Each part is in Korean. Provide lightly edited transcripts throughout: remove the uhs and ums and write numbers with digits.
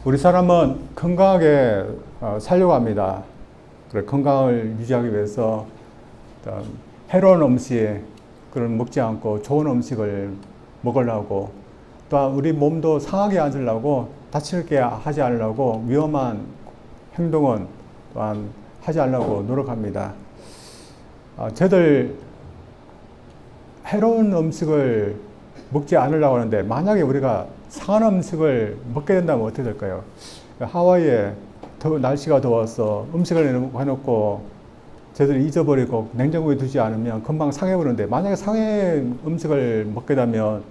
우리 사람은 건강하게 살려고 합니다. 그래, 건강을 유지하기 위해서 해로운 음식 그런 먹지 않고 좋은 음식을 먹으려고, 또한 우리 몸도 상하게 앉으려고, 다치게 하지 않으려고 위험한 행동은 또한 하지 않으려고 노력합니다. 저들 해로운 음식을 먹지 않으려고 하는데, 만약에 우리가 상한 음식을 먹게 된다면 어떻게 될까요? 하와이에 날씨가 더워서 음식을 해놓고 저들이 잊어버리고 냉장고에 두지 않으면 금방 상해버리는데, 만약에 상해 음식을 먹게 되면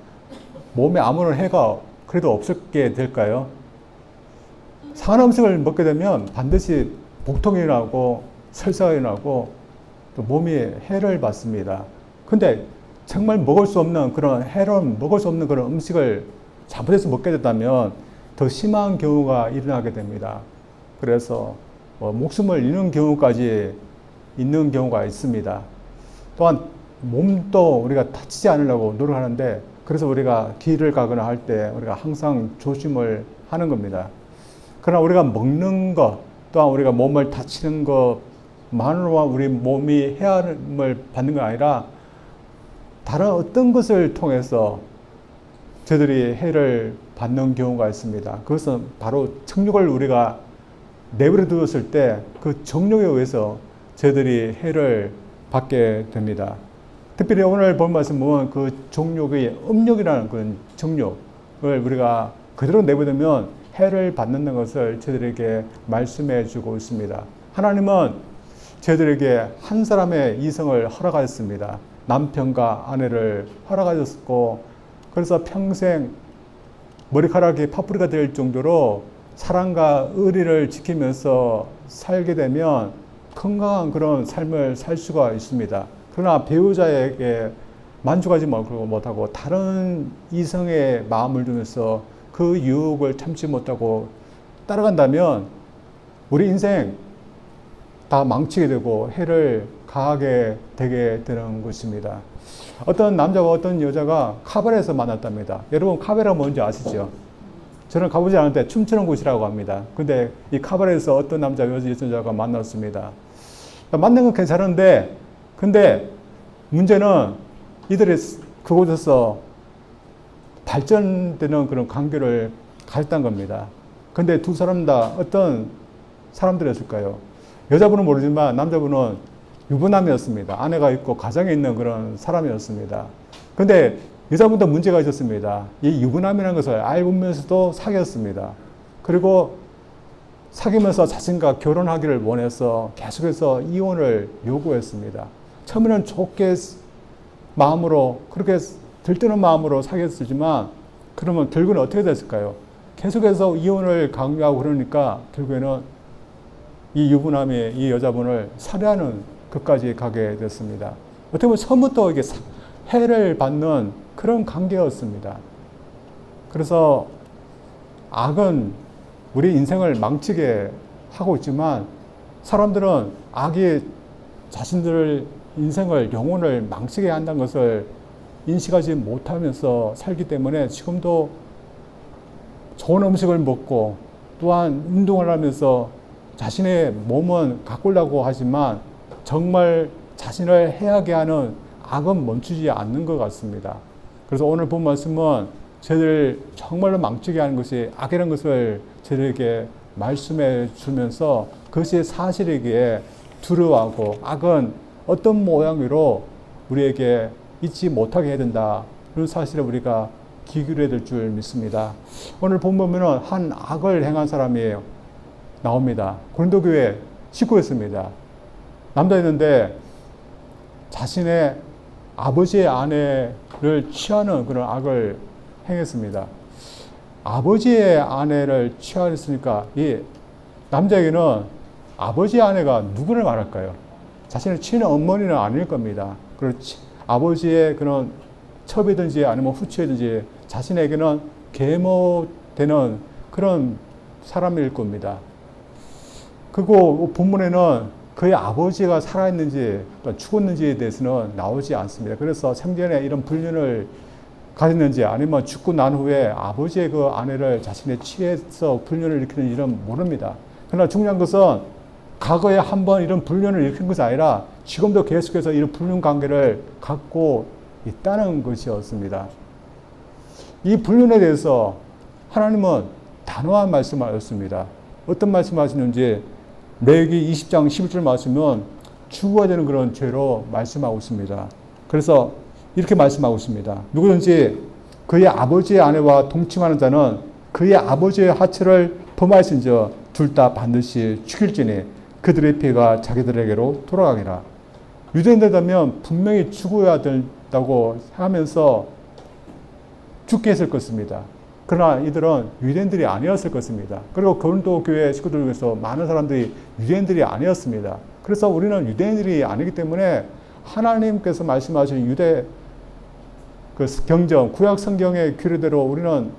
몸에 아무런 해가 그래도 없게 될까요? 상한 음식을 먹게 되면 반드시 복통이 나고 설사가 일어나고 또 몸이 해를 받습니다. 근데 정말 먹을 수 없는 그런 해로운, 먹을 수 없는 그런 음식을 잘못해서 먹게 됐다면 더 심한 경우가 일어나게 됩니다. 그래서 목숨을 잃는 경우까지 있는 경우가 있습니다. 또한 몸도 우리가 다치지 않으려고 노력하는데, 그래서 우리가 길을 가거나 할 때 우리가 항상 조심을 하는 겁니다. 그러나 우리가 먹는 것, 또한 우리가 몸을 다치는 것만으로만 우리 몸이 해함을 받는 게 아니라 다른 어떤 것을 통해서 저들이 해를 받는 경우가 있습니다. 그것은 바로 정욕을 우리가 내버려 두었을 때 그 정욕에 의해서 저들이 해를 받게 됩니다. 특별히 오늘 본 말씀은 그 정욕의 음욕이라는 그런 정욕을 우리가 그대로 내버리면 해를 받는다는 것을 저들에게 말씀해 주고 있습니다. 하나님은 저들에게 한 사람의 이성을 허락하셨습니다. 남편과 아내를 허락하셨고, 그래서 평생 머리카락이 파뿌리가 될 정도로 사랑과 의리를 지키면서 살게 되면 건강한 그런 삶을 살 수가 있습니다. 그러나 배우자에게 만족하지 못하고 다른 이성의 마음을 두면서 그 유혹을 참지 못하고 따라간다면 우리 인생 다 망치게 되고 해를 가하게 되게 되는 것입니다. 어떤 남자와 어떤 여자가 카바레에서 만났답니다. 여러분, 카바레가 뭔지 아시죠? 저는 가보지 않았는데 춤추는 곳이라고 합니다. 근데 이 카바레에서 어떤 남자, 여자가 만났습니다. 만난 건 괜찮은데, 근데 문제는 이들이 그곳에서 발전되는 그런 관계를 가졌다는 겁니다. 근데 두 사람 다 어떤 사람들이었을까요? 여자분은 모르지만 남자분은 유부남이었습니다. 아내가 있고 가정에 있는 그런 사람이었습니다. 근데 여자분도 문제가 있었습니다. 이 유부남이라는 것을 알면서도 사귀었습니다. 그리고 사귀면서 자신과 결혼하기를 원해서 계속해서 이혼을 요구했습니다. 처음에는 좋게 마음으로, 그렇게 들뜨는 마음으로 사귀었지만, 그러면 결국은 어떻게 됐을까요? 계속해서 이혼을 강요하고 그러니까 결국에는 이 유부남이 이 여자분을 살해하는 것까지 가게 됐습니다. 어떻게 보면 처음부터 이게 해를 받는 그런 관계였습니다. 그래서 악은 우리 인생을 망치게 하고 있지만, 사람들은 악이 자신들 인생을, 영혼을 망치게 한다는 것을 인식하지 못하면서 살기 때문에 지금도 좋은 음식을 먹고 또한 운동을 하면서 자신의 몸은 가꾸려고 하지만 정말 자신을 해하게 하는 악은 멈추지 않는 것 같습니다. 그래서 오늘 본 말씀은 저희를 정말로 망치게 하는 것이 악이라는 것을 저희에게 말씀해 주면서, 그것이 사실이기에 두려워하고 악은 어떤 모양으로 우리에게 잊지 못하게 해야 된다, 그런 사실을 우리가 기울여야 될 줄 믿습니다. 오늘 보면은 한 악을 행한 사람이 나옵니다. 고린도 교회 식구였습니다. 남자였는데 자신의 아버지의 아내를 취하는 그런 악을 행했습니다. 아버지의 아내를 취하였으니까 이 남자에게는 아버지의 아내가 누구를 말할까요? 자신의 친한 어머니는 아닐 겁니다. 그렇지. 아버지의 그런 첩이든지 아니면 후처이든지 자신에게는 계모되는 그런 사람일 겁니다. 그리고 본문에는 그의 아버지가 살아있는지 또 죽었는지에 대해서는 나오지 않습니다. 그래서 생전에 이런 불륜을 가졌는지, 아니면 죽고 난 후에 아버지의 그 아내를 자신의 취해서 불륜을 일으키는 일은 모릅니다. 그러나 중요한 것은 과거에 한번 이런 불륜을 일으킨 것이 아니라 지금도 계속해서 이런 불륜 관계를 갖고 있다는 것이었습니다. 이 불륜에 대해서 하나님은 단호한 말씀을 하셨습니다. 어떤 말씀을 하시는지 레위기 20장 11절 말씀은 죽어야 되는 그런 죄로 말씀하고 있습니다. 그래서 이렇게 말씀하고 있습니다. 누구든지 그의 아버지의 아내와 동침하는 자는 그의 아버지의 하체를 범하였은즉 둘 다 반드시 죽일지니 그들의 피가 자기들에게로 돌아가리라. 유대인들이라면 분명히 죽어야 된다고 하면서 죽게 했을 것입니다. 그러나 이들은 유대인들이 아니었을 것입니다. 그리고 고린도 교회 식구들 중에서 많은 사람들이 유대인들이 아니었습니다. 그래서 우리는 유대인들이 아니기 때문에 하나님께서 말씀하신 유대 그 경전, 구약 성경의 규례대로 우리는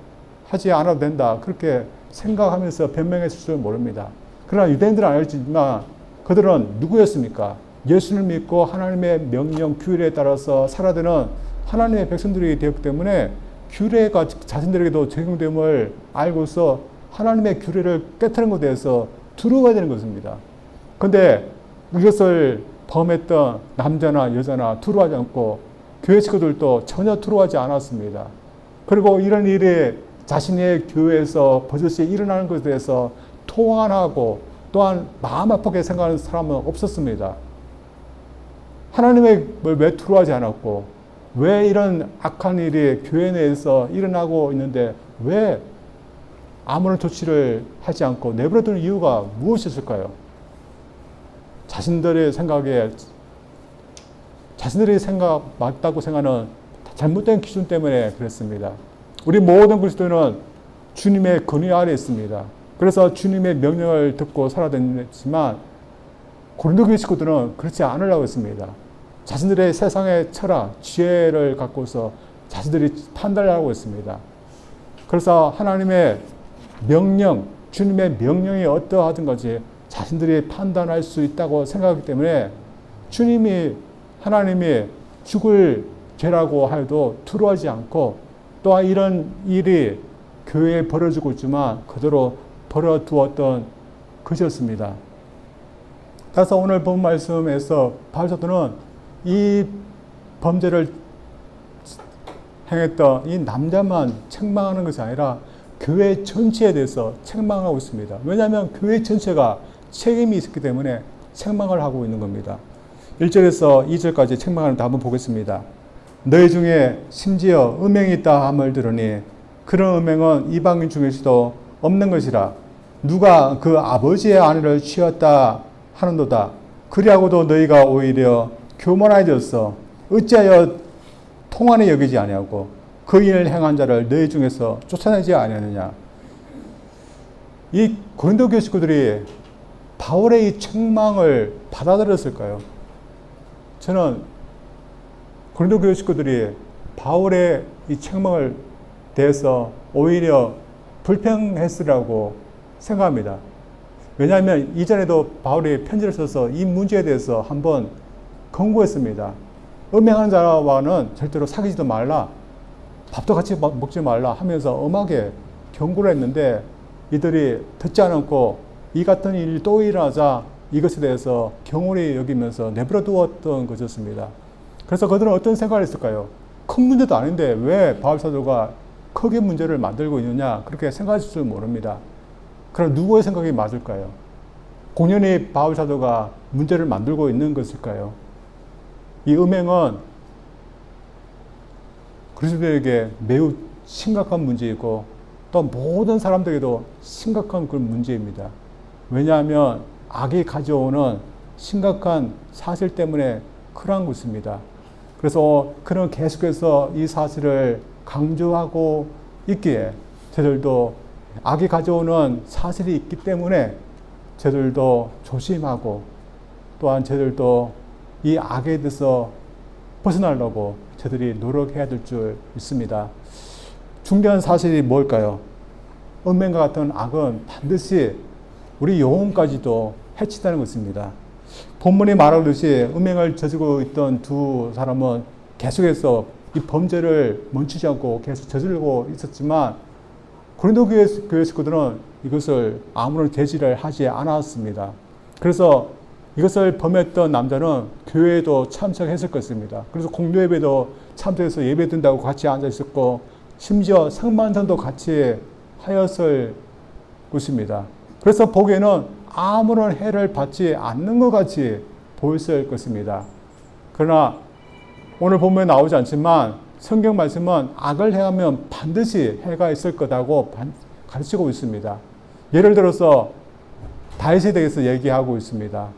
하지 않아도 된다. 그렇게 생각하면서 변명했을 줄 모릅니다. 그러나 유대인들은 아니었지만 그들은 누구였습니까? 예수를 믿고 하나님의 명령, 규례에 따라서 살아야 되는 하나님의 백성들이 되었기 때문에 규례가 자신들에게도 적용됨을 알고서 하나님의 규례를 깨트린 것에 대해서 두려워야 되는 것입니다. 그런데 이것을 범했던 남자나 여자나 두려워하지 않고 교회 식구들도 전혀 두려워하지 않았습니다. 그리고 이런 일이 자신의 교회에서 버젓이 일어나는 것에 대해서 통안하고 또한 마음 아프게 생각하는 사람은 없었습니다. 하나님의 왜 두려워하지 않았고 왜 이런 악한 일이 교회 내에서 일어나고 있는데 왜 아무런 조치를 하지 않고 내버려두는 이유가 무엇이었을까요? 자신들의 생각에 자신들이 맞다고 생각하는 잘못된 기준 때문에 그랬습니다. 우리 모든 그리스도인은 주님의 권위 아래 있습니다. 그래서 주님의 명령을 듣고 살아야 되지만 고린도 교회 식구들은 그렇지 않으려고 했습니다. 자신들의 세상의 철학, 지혜를 갖고서 자신들이 판단을 하고 있습니다. 그래서 하나님의 명령, 주님의 명령이 어떠하든 것이 자신들이 판단할 수 있다고 생각하기 때문에 하나님이 죽을 죄라고 하여도 두려워하지 않고 또한 이런 일이 교회에 벌어지고 있지만 그대로 벌어두었던 것이었습니다. 따라서 오늘 본 말씀에서 바울 사도는 이 범죄를 행했던 이 남자만 책망하는 것이 아니라 교회 전체에 대해서 책망하고 있습니다. 왜냐하면 교회 전체가 책임이 있기 때문에 책망을 하고 있는 겁니다. 1절에서 2절까지 책망하는데 한번 보겠습니다. 너희 중에 심지어 음행이 있다 함을 들으니 그런 음행은 이방인 중에서도 없는 것이라. 누가 그 아버지의 아내를 취했다 하는도다. 그리하고도 너희가 오히려 교만해졌어. 어찌하여 통한에 여기지 아니하고 그 일을 행한 자를 너희 중에서 쫓아내지 아니하느냐. 이 고린도 교회 식구들이 바울의 이 책망을 받아들였을까요? 저는 고린도 교회 식구들이 바울의 이 책망을 대해서 오히려 불평했으라고 생각합니다. 왜냐하면 이전에도 바울이 편지를 써서 이 문제에 대해서 한번 권고했습니다. 음행하는 자와는 절대로 사귀지도 말라, 밥도 같이 먹지 말라 하면서 엄하게 경고를 했는데 이들이 듣지 않았고 이 같은 일이 또 일어나자 이것에 대해서 경홀히 여기면서 내버려 두었던 것이었습니다. 그래서 그들은 어떤 생각을 했을까요? 큰 문제도 아닌데 왜 바울 사도가 크게 문제를 만들고 있느냐 그렇게 생각하실 줄 모릅니다. 그럼 누구의 생각이 맞을까요? 공연히 바울 사도가 문제를 만들고 있는 것일까요? 이 음행은 그리스도에게 매우 심각한 문제이고 또 모든 사람들에게도 심각한 그런 문제입니다. 왜냐하면 악이 가져오는 심각한 사실 때문에 그러한 것입니다. 그래서 그는 계속해서 이 사실을 강조하고 있기에 저들도 악이 가져오는 사실이 있기 때문에 저들도 조심하고 또한 저들도 이 악에 대해서 벗어나려고 저들이 노력해야 될 줄 믿습니다. 중요한 사실이 뭘까요? 음행과 같은 악은 반드시 우리 영혼까지도 해친다는 것입니다. 본문이 말하듯이 음행을 저지르고 있던 두 사람은 계속해서 이 범죄를 멈추지 않고 계속 저지르고 있었지만 고린도 교회 식구들은 이것을 아무런 제지를 하지 않았습니다. 그래서 이것을 범했던 남자는 교회에도 참석했을 것입니다. 그래서 공동 예배도 참석해서 예배 든다고 같이 앉아 있었고 심지어 상반선도 같이 하였을 것입니다. 그래서 보기에는 아무런 해를 받지 않는 것 같이 보였을 것입니다. 그러나 오늘 본문에 나오지 않지만 성경 말씀은 악을 행하면 반드시 해가 있을 거라고 가르치고 있습니다. 예를 들어서 다윗에 대해서 얘기하고 있습니다.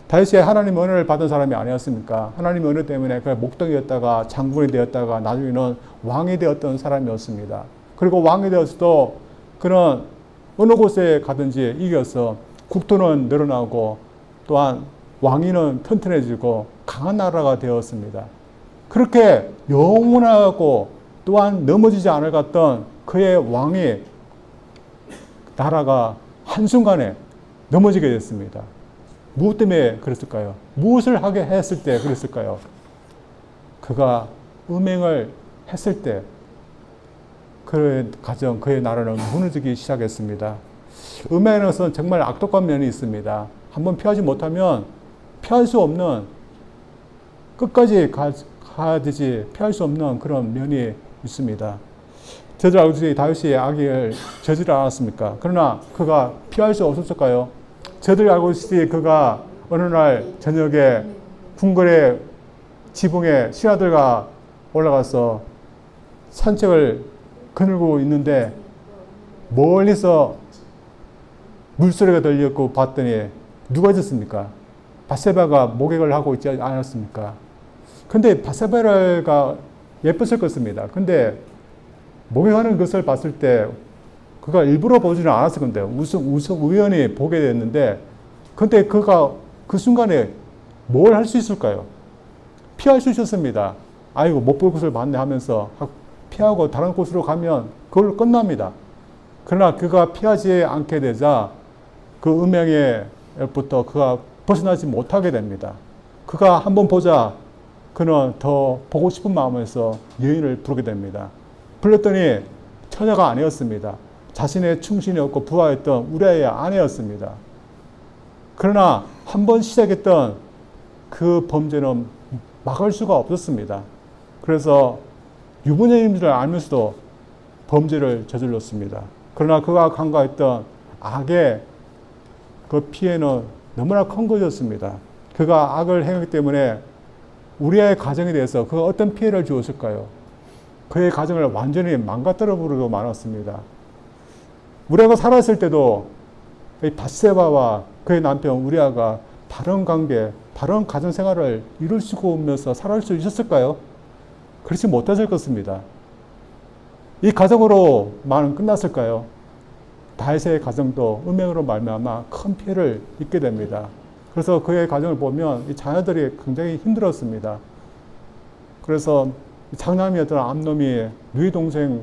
다윗이 하나님의 은혜를 받은 사람이 아니었습니까? 하나님의 은혜 때문에 그 목동이었다가 장군이 되었다가 나중에는 왕이 되었던 사람이었습니다. 그리고 왕이 되어서도 그는 어느 곳에 가든지 이겨서 국토는 늘어나고 또한 왕위는 튼튼해지고 강한 나라가 되었습니다. 그렇게 영원하고 또한 넘어지지 않을 것 같던 그의 왕이 나라가 한순간에 넘어지게 됐습니다. 무엇 때문에 그랬을까요? 무엇을 하게 했을 때 그랬을까요? 그가 음행을 했을 때 그의 가정, 그의 나라는 무너지기 시작했습니다. 음행은 정말 악독한 면이 있습니다. 한번 피하지 못하면 피할 수 없는 끝까지 가야되지 피할 수 없는 그런 면이 있습니다. 저들 알고 다윗이 악을 저지르지 않았습니까? 그러나 그가 피할 수 없었을까요? 저들 알고 있으니 그가 어느 날 저녁에 궁궐의 지붕에 신하들과 올라가서 산책을 거닐고 있는데 멀리서 물소리가 들렸고 봤더니 누가 있었습니까? 밧세바가 목욕을 하고 있지 않았습니까? 근데 밧세바가 예뻤을 것입니다. 근데 목욕하는 것을 봤을 때 그가 일부러 보지는 않았을 건데 우연히 보게 됐는데 근데 그가 그 순간에 뭘 할 수 있을까요? 피할 수 있었습니다. 아이고 못 볼 것을 봤네 하면서 피하고 다른 곳으로 가면 그걸로 끝납니다. 그러나 그가 피하지 않게 되자 그 음행에부터 그가 벗어나지 못하게 됩니다. 그가 한번 보자 그는 더 보고 싶은 마음에서 여인을 부르게 됩니다. 불렀더니 처녀가 아니었습니다. 자신의 충신이었고 부하였던 우리아의 아내였습니다. 그러나 한번 시작했던 그 범죄는 막을 수가 없었습니다. 그래서 유부녀인 줄 알면서도 범죄를 저질렀습니다. 그러나 그가 간과했던 악의 그 피해는 너무나 큰 것이었습니다. 그가 악을 행했기 때문에 우리의 가정에 대해서 그가 어떤 피해를 주었을까요? 그의 가정을 완전히 망가뜨려 버리고 말았습니다. 우리아가 살아있을 때도 밧세바와 그의 남편 우리아가 바른 관계, 바른 가정 생활을 이룰 수 없면서 살아갈 수 있었을까요? 그렇지 못했을 것입니다. 이 가정으로만 끝났을까요? 다윗의 가정도 음행으로 말미암아 큰 피해를 입게 됩니다. 그래서 그의 가정을 보면 이 자녀들이 굉장히 힘들었습니다. 그래서 장남이었던 암놈이 누이 동생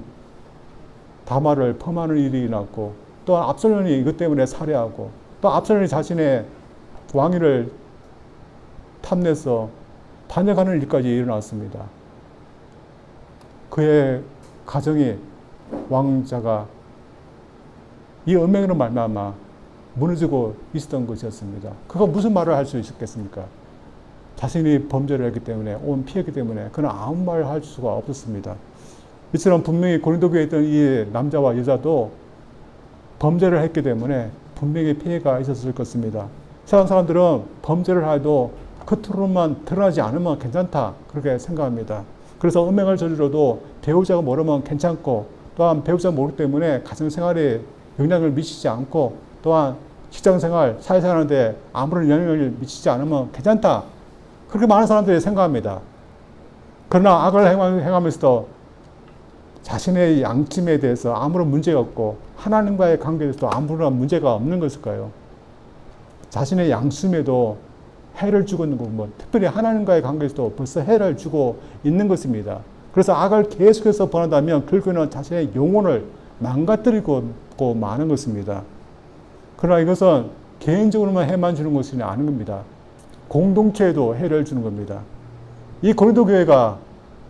다말을 범하는 일이 일어났고 또 압살롬이 이것 때문에 살해하고 또 압살롬이 자신의 왕위를 탐내서 반역하는 일까지 일어났습니다. 그의 가정이 왕자가 이 음행으로 말미암아 무너지고 있었던 것이었습니다. 그가 무슨 말을 할 수 있었겠습니까? 자신이 범죄를 했기 때문에 온 피했기 때문에 그는 아무 말을 할 수가 없었습니다. 이처럼 분명히 고린도 교회에 있던 이 남자와 여자도 범죄를 했기 때문에 분명히 피해가 있었을 것입니다. 세상 사람들은 범죄를 해도 겉으로만 드러나지 않으면 괜찮다 그렇게 생각합니다. 그래서 음행을 저질러도 배우자가 모르면 괜찮고 또한 배우자가 모르기 때문에 가정생활에 영향을 미치지 않고 또한 직장생활, 사회생활하는데 아무런 영향을 미치지 않으면 괜찮다. 그렇게 많은 사람들이 생각합니다. 그러나 악을 행하면서도 자신의 양심에 대해서 아무런 문제가 없고 하나님과의 관계에 대해서도 아무런 문제가 없는 것일까요? 자신의 양심에도 해를 주고 있는 거고 특별히 하나님과의 관계에서도 벌써 해를 주고 있는 것입니다. 그래서 악을 계속해서 범한다면 결국에는 자신의 영혼을 망가뜨리고 마는 것입니다. 그러나 이것은 개인적으로만 해만 주는 것이 아닌 겁니다. 공동체에도 해를 주는 겁니다. 이 고린도 교회가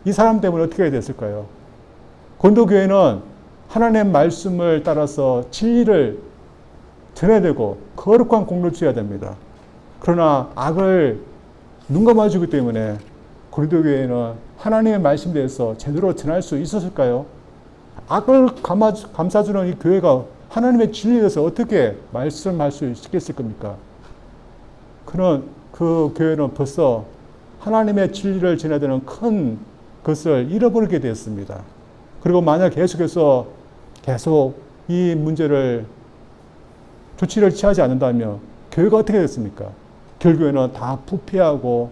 이 사람 때문에 어떻게 됐을까요? 고린도 교회는 하나님의 말씀을 따라서 진리를 전해야 되고 거룩한 공로를 주어야 됩니다. 그러나 악을 눈 감아주기 때문에 고린도 교회는 하나님의 말씀에 대해서 제대로 전할 수 있었을까요? 악을 감싸주는 이 교회가 하나님의 진리에 대해서 어떻게 말씀할 수 있겠을 겁니까? 그 교회는 벌써 하나님의 진리를 전해야 되는 큰 것을 잃어버리게 되었습니다. 그리고 만약 계속 이 문제를 조치를 취하지 않는다면 교회가 어떻게 됐습니까? 결국에는 다 부패하고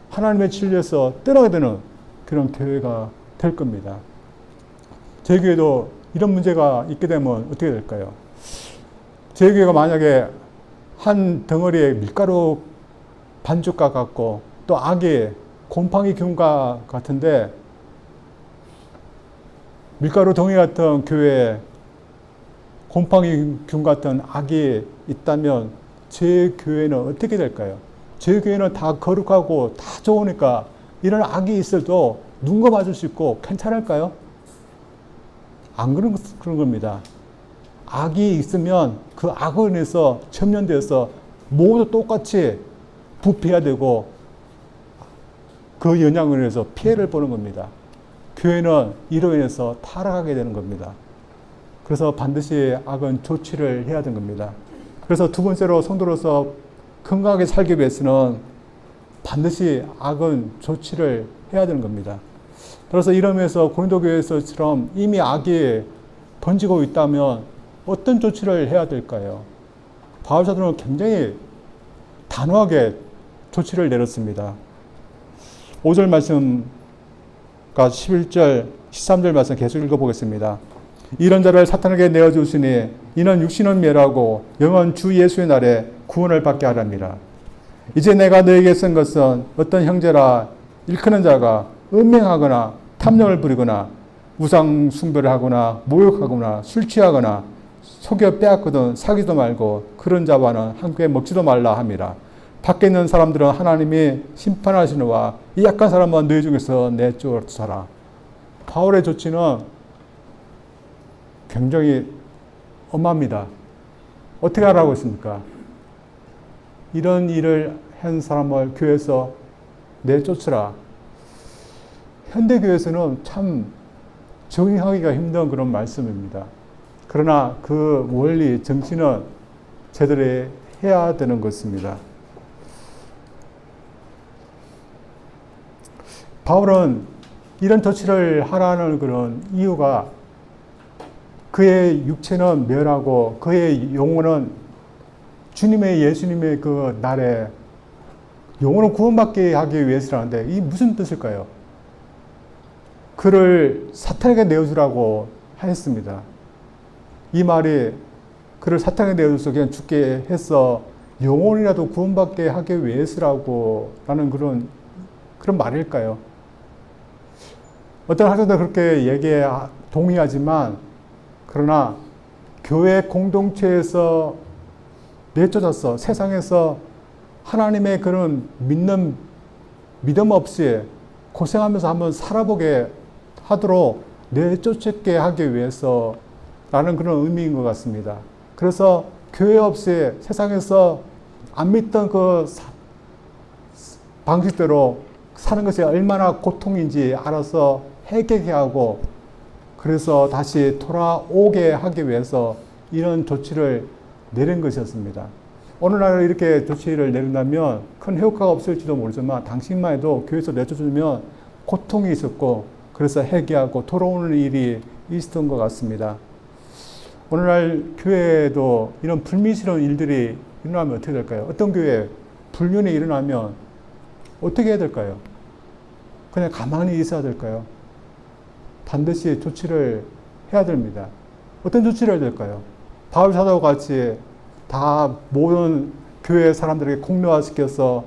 하나님의 진리에서 떠나게 되는 그런 교회가 될 겁니다. 저희 교회도 이런 문제가 있게 되면 어떻게 될까요? 저희 교회가 만약에 한 덩어리의 밀가루 반죽과 같고 또 악이 곰팡이 균과 같은데 밀가루 덩이 같은 교회에 곰팡이 균 같은 악이 있다면 제 교회는 어떻게 될까요? 제 교회는 다 거룩하고 다 좋으니까 이런 악이 있어도 눈 감아줄 수 있고 괜찮을까요? 안 그런 겁니다. 악이 있으면 그 악을 인해서 첨년되어서 모두 똑같이 부패해야 되고 그 영향을 인해서 피해를 보는 겁니다. 교회는 이로 인해서 타락하게 되는 겁니다. 그래서 반드시 악은 조치를 해야 되는 겁니다. 그래서 두 번째로 성도로서 건강하게 살기 위해서는 반드시 악은 조치를 해야 되는 겁니다. 그래서 이러면서 고린도 교회에서처럼 이미 악이 번지고 있다면 어떤 조치를 해야 될까요? 바울 사도는 굉장히 단호하게 조치를 내렸습니다. 5절 말씀과 11절, 13절 말씀 계속 읽어보겠습니다. 이런 자를 사탄에게 내어주시니 이는 육신은 멸하고 영은 주 예수의 날에 구원을 받게 하랍니다. 이제 내가 너에게 쓴 것은 어떤 형제라 일컫는 자가 음행하거나 탐욕을 부리거나 우상 숭배를 하거나 모욕하거나 술 취하거나 속여 빼앗거든 사귀도 말고 그런 자와는 함께 먹지도 말라 함이라. 밖에 있는 사람들은 하나님이 심판하시노와 이 약한 사람은 너희 중에서 내쫓아라. 바울의 조치는 굉장히 엄합니다. 어떻게 하라고 했습니까? 이런 일을 한 사람을 교회에서 내쫓으라. 현대교회에서는 참 정의하기가 힘든 그런 말씀입니다. 그러나 그 원리, 정신은 제대로 해야 되는 것입니다. 바울은 이런 조치를 하라는 그런 이유가 그의 육체는 멸하고 그의 영혼은 주님의 예수님의 그 날에 영혼을 구원받게 하기 위해서라는데 이 무슨 뜻일까요? 그를 사탄에게 내어주라고 하였습니다. 이 말이 그를 사탄에게 내어줘서 그냥 죽게 해서 영혼이라도 구원받게 하기 위해서라고 라는 그런 말일까요? 어떤 학자들 그렇게 얘기에 동의하지만 그러나 교회 공동체에서 내쫓아서 세상에서 하나님의 그런 믿음 없이 고생하면서 한번 살아보게 하도록 내쫓게 하기 위해서라는 그런 의미인 것 같습니다. 그래서 교회 없이 세상에서 안 믿던 그 방식대로 사는 것이 얼마나 고통인지 알아서 해결하게 하고 그래서 다시 돌아오게 하기 위해서 이런 조치를 내린 것이었습니다. 오늘날 이렇게 조치를 내린다면 큰 효과가 없을지도 모르지만 당시만 해도 교회에서 내쫓으면 고통이 있었고 그래서 해결하고 돌아오는 일이 있었던 것 같습니다. 오늘날 교회에도 이런 불미스러운 일들이 일어나면 어떻게 될까요? 어떤 교회에 불륜이 일어나면 어떻게 해야 될까요? 그냥 가만히 있어야 될까요? 반드시 조치를 해야 됩니다. 어떤 조치를 해야 될까요? 바울 사도와 같이 다 모든 교회 사람들에게 공론화시켜서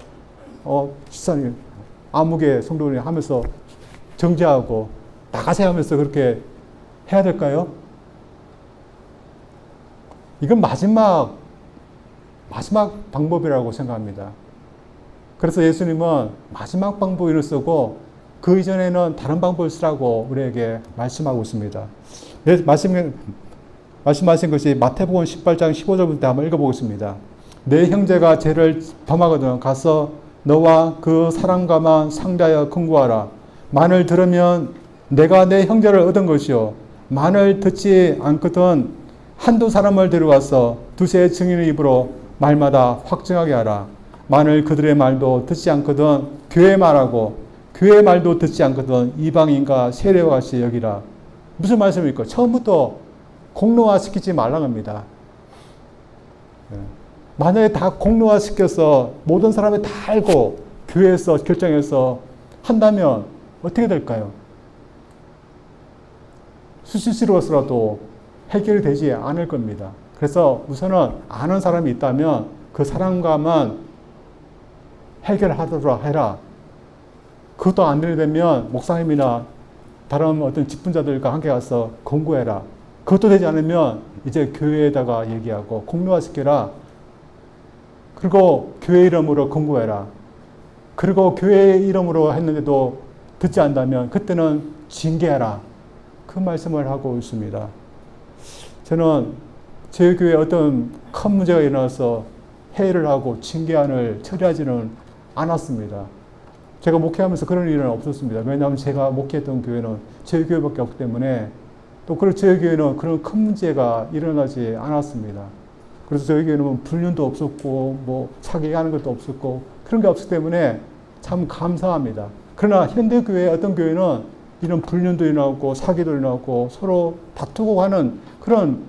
집사님 아무개 성도님 하면서 정죄하고 나가세요 하면서 그렇게 해야 될까요? 이건 마지막 방법이라고 생각합니다. 그래서 예수님은 마지막 방법을 쓰고 그 이전에는 다른 방법을 쓰라고 우리에게 말씀하고 있습니다. 말씀하신 것이 마태복음 18장 15절부터 한번 읽어보겠습니다. 내 형제가 죄를 범하거든 가서 너와 그 사람과만 상대하여 금고하라. 만을 들으면 내가 내 형제를 얻은 것이요 만을 듣지 않거든 한두 사람을 데려와서 두세 증인의 입으로 말마다 확증하게 하라. 만일 그들의 말도 듣지 않거든 교회 말하고 교회 말도 듣지 않거든 이방인과 세례와 같이 여기라. 무슨 말씀입니까? 처음부터 공론화시키지 말라는 겁니다. 만약에 다 공론화시켜서 모든 사람이 다 알고 교회에서 결정해서 한다면 어떻게 될까요? 수시스러워서라도 해결이 되지 않을 겁니다. 그래서 우선은 아는 사람이 있다면 그 사람과만 해결하도록 해라. 그것도 안 되면 목사님이나 다른 어떤 직분자들과 함께 가서 공고해라. 그것도 되지 않으면 이제 교회에다가 얘기하고 공론화시켜라. 그리고 교회 이름으로 공고해라. 그리고 교회 이름으로 했는데도 듣지 않는다면 그때는 징계하라. 그 말씀을 하고 있습니다. 저는 제 교회에 어떤 큰 문제가 일어나서 회의를 하고 징계안을 처리하지는 않았습니다. 제가 목회하면서 그런 일은 없었습니다. 왜냐하면 제가 목회했던 교회는 제 교회밖에 없기 때문에 또 제 교회는 그런 큰 문제가 일어나지 않았습니다. 그래서 저희 교회는 불륜도 없었고 뭐 사기하는 것도 없었고 그런 게 없기 때문에 참 감사합니다. 그러나 현대교회 어떤 교회는 이런 불륜도 일어나고 사기도 일어나고 서로 다투고 하는 그런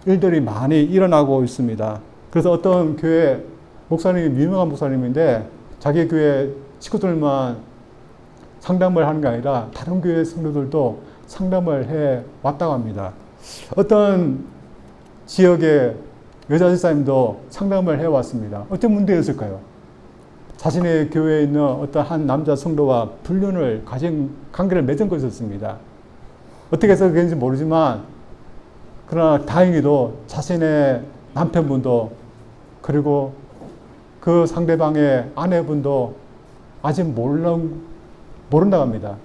일들이 많이 일어나고 있습니다. 그래서 어떤 교회 목사님이 유명한 목사님인데 자기 교회 식구들만 상담을 하는 게 아니라 다른 교회 성도들도 상담을 해 왔다고 합니다. 어떤 지역의 여자 집사님도 상담을 해 왔습니다. 어떤 문제였을까요? 자신의 교회에 있는 어떤 한 남자 성도와 불륜을 가진 관계를 맺은 것이었습니다. 어떻게 해서 그런지 모르지만 그러나 다행히도 자신의 남편분도 그리고 그 상대방의 아내분도 아직 모른다고 합니다.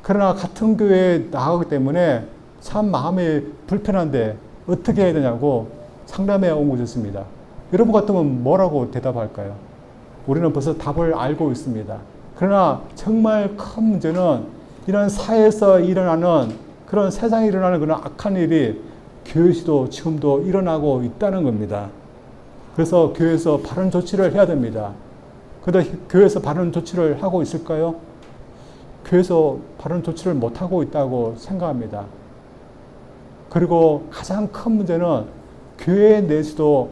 그러나 같은 교회에 나가기 때문에 참 마음이 불편한데 어떻게 해야 되냐고 상담해 온 것이었습니다. 여러분 같으면 뭐라고 대답할까요? 우리는 벌써 답을 알고 있습니다. 그러나 정말 큰 문제는 이런 사회에서 일어나는 그런 세상에 일어나는 그런 악한 일이 교회에서도 지금도 일어나고 있다는 겁니다. 그래서 교회에서 바른 조치를 해야 됩니다. 그런데 교회에서 바른 조치를 하고 있을까요? 교회에서 바른 조치를 못하고 있다고 생각합니다. 그리고 가장 큰 문제는 교회 내에서도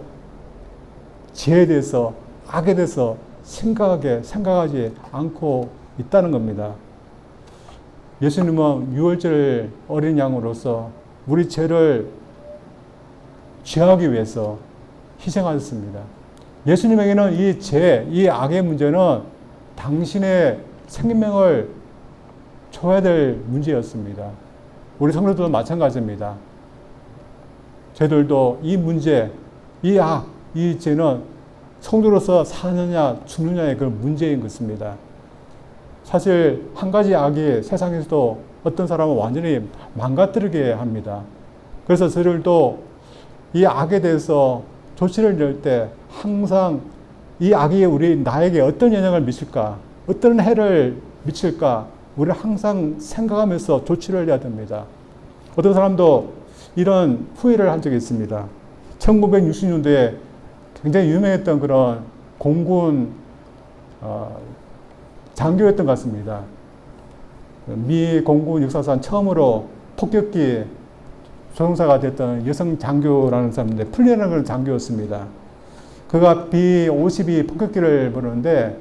죄에 대해서 악에 대해서 생각하지 않고 있다는 겁니다. 예수님은 유월절 어린 양으로서 우리 죄를 죄하기 위해서 희생하셨습니다. 예수님에게는 이 죄, 이 악의 문제는 당신의 생명을 줘야 될 문제였습니다. 우리 성도들도 마찬가지입니다. 저희들도 이 문제, 이 악, 이 죄는 성도로서 사느냐 죽느냐의 그 문제인 것입니다. 사실 한 가지 악이 세상에서도 어떤 사람은 완전히 망가뜨리게 합니다. 그래서 저희들도 이 악에 대해서 조치를 낼 때 항상 이 악이 나에게 어떤 영향을 미칠까, 어떤 해를 미칠까, 우리는 항상 생각하면서 조치를 해야 됩니다. 어떤 사람도 이런 후회를 한 적이 있습니다. 1960년대에 굉장히 유명했던 그런 공군 장교였던 것 같습니다. 미 공군 역사상 처음으로 폭격기 조종사가 됐던 여성 장교라는 사람인데 풀리라는 그런 장교였습니다. 그가 B-52 폭격기를 보는데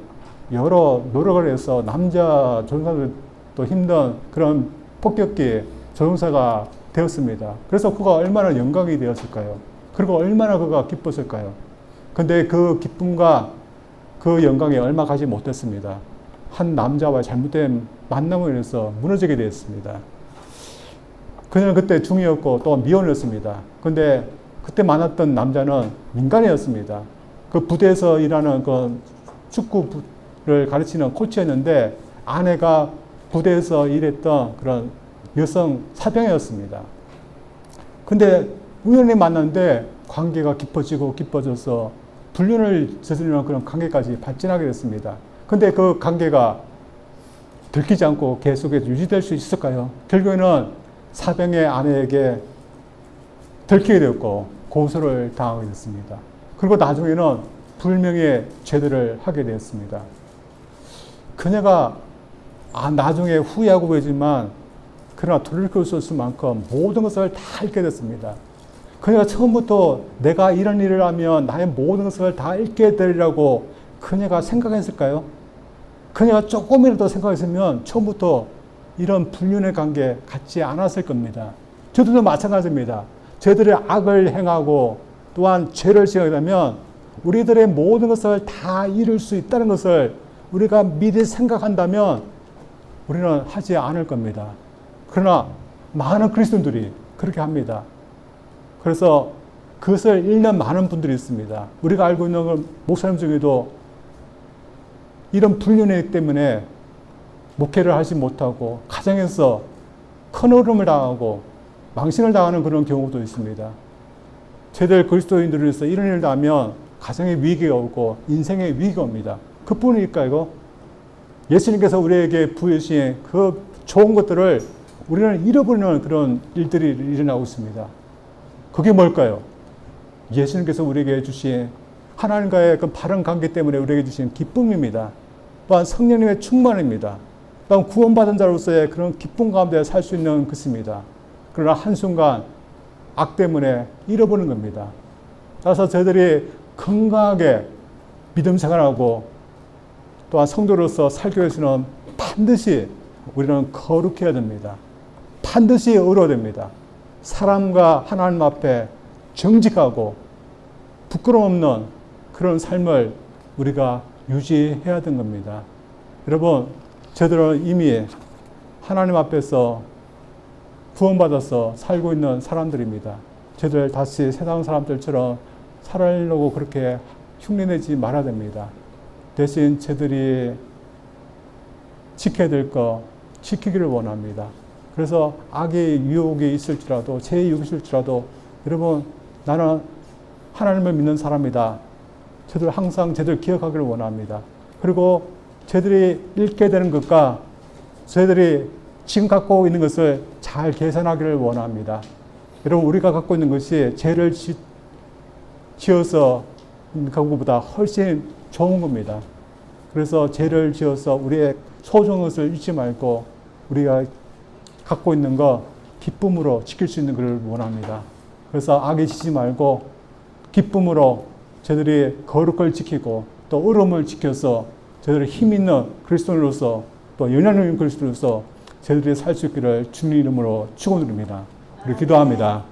여러 노력을 해서 남자 조종사들도 힘든 그런 폭격기 조종사가 되었습니다. 그래서 그가 얼마나 영광이 되었을까요? 그리고 얼마나 그가 기뻤을까요? 근데 그 기쁨과 그 영광에 얼마 가지 못했습니다. 한 남자와 잘못된 만남으로 인해서 무너지게 되었습니다. 그녀는 그때 중이었고 또 미혼이었습니다. 근데 그때 만났던 남자는 민간이었습니다. 그 부대에서 일하는 그 축구를 가르치는 코치였는데 아내가 부대에서 일했던 그런 여성 사병이었습니다. 근데 우연히 만났는데 관계가 깊어지고 깊어져서 불륜을 저지르는 그런 관계까지 발전하게 됐습니다. 근데 그 관계가 들키지 않고 계속해서 유지될 수 있을까요? 결국에는 사병의 아내에게 들키게 되었고 고소를 당하게 됐습니다. 그리고 나중에는 불명예 죄들을 하게 되었습니다. 그녀가 나중에 후회하고 보이지만 그러나 돌이킬 수 없을 만큼 모든 것을 다 잃게 됐습니다. 그녀가 처음부터 내가 이런 일을 하면 나의 모든 것을 다 잃게 되리라고 그녀가 생각했을까요? 그녀가 조금이라도 생각했으면 처음부터 이런 불륜의 관계 갖지 않았을 겁니다. 저들도 마찬가지입니다. 저들의 악을 행하고 또한 죄를 지어야 되면 우리들의 모든 것을 다 잃을 수 있다는 것을 우리가 미리 생각한다면 우리는 하지 않을 겁니다. 그러나 많은 그리스도인들이 그렇게 합니다. 그래서 그것을 잃는 많은 분들이 있습니다. 우리가 알고 있는 목사님 중에도 이런 불륜이기 때문에 목회를 하지 못하고 가정에서 큰 어려움을 당하고 망신을 당하는 그런 경우도 있습니다. 저희들 그리스도인들로서 이런 일을 하면 가정의 위기가 오고 인생의 위기가 옵니다. 그뿐일까요? 예수님께서 우리에게 부여주신 그 좋은 것들을 우리는 잃어버리는 그런 일들이 일어나고 있습니다. 그게 뭘까요? 예수님께서 우리에게 주신 하나님과의 그 바른 관계 때문에 우리에게 주신 기쁨입니다. 또한 성령님의 충만입니다. 또한 구원받은 자로서의 그런 기쁨 가운데 살 수 있는 것입니다. 그러나 한순간 악 때문에 잃어버리는 겁니다. 따라서 저희들이 건강하게 믿음 생활하고 또한 성도로서 살기 위해서는 반드시 우리는 거룩해야 됩니다. 반드시 의로워야 됩니다. 사람과 하나님 앞에 정직하고 부끄러움 없는 그런 삶을 우리가 유지해야 되는 겁니다. 여러분, 저들은 이미 하나님 앞에서 구원받아서 살고 있는 사람들입니다. 저들 다시 세상 사람들처럼 살아려고 그렇게 흉내내지 말아야 됩니다. 대신 저들이 지켜야 될 거 지키기를 원합니다. 그래서 악의 유혹이 있을지라도 죄의 유혹이 있을지라도 여러분, 나는 하나님을 믿는 사람이다. 저들 항상 저들 기억하기를 원합니다. 그리고 저들이 잃게 되는 것과 저희들이 지금 갖고 있는 것을 잘 계산하기를 원합니다. 여러분, 우리가 갖고 있는 것이 죄를 지어서 그것보다 훨씬 좋은 겁니다. 그래서 죄를 지어서 우리의 소중한 것을 잊지 말고 우리가 갖고 있는 거 기쁨으로 지킬 수 있는 것을 원합니다. 그래서 악에 지지 말고 기쁨으로 저들이 거룩을 지키고 또 의로움을 지켜서 저들이 힘 있는 그리스도인으로서 또 영향력 있는 그리스도인으로서 저들이 살 수 있기를 주님 이름으로 축원드립니다. 우리 기도합니다.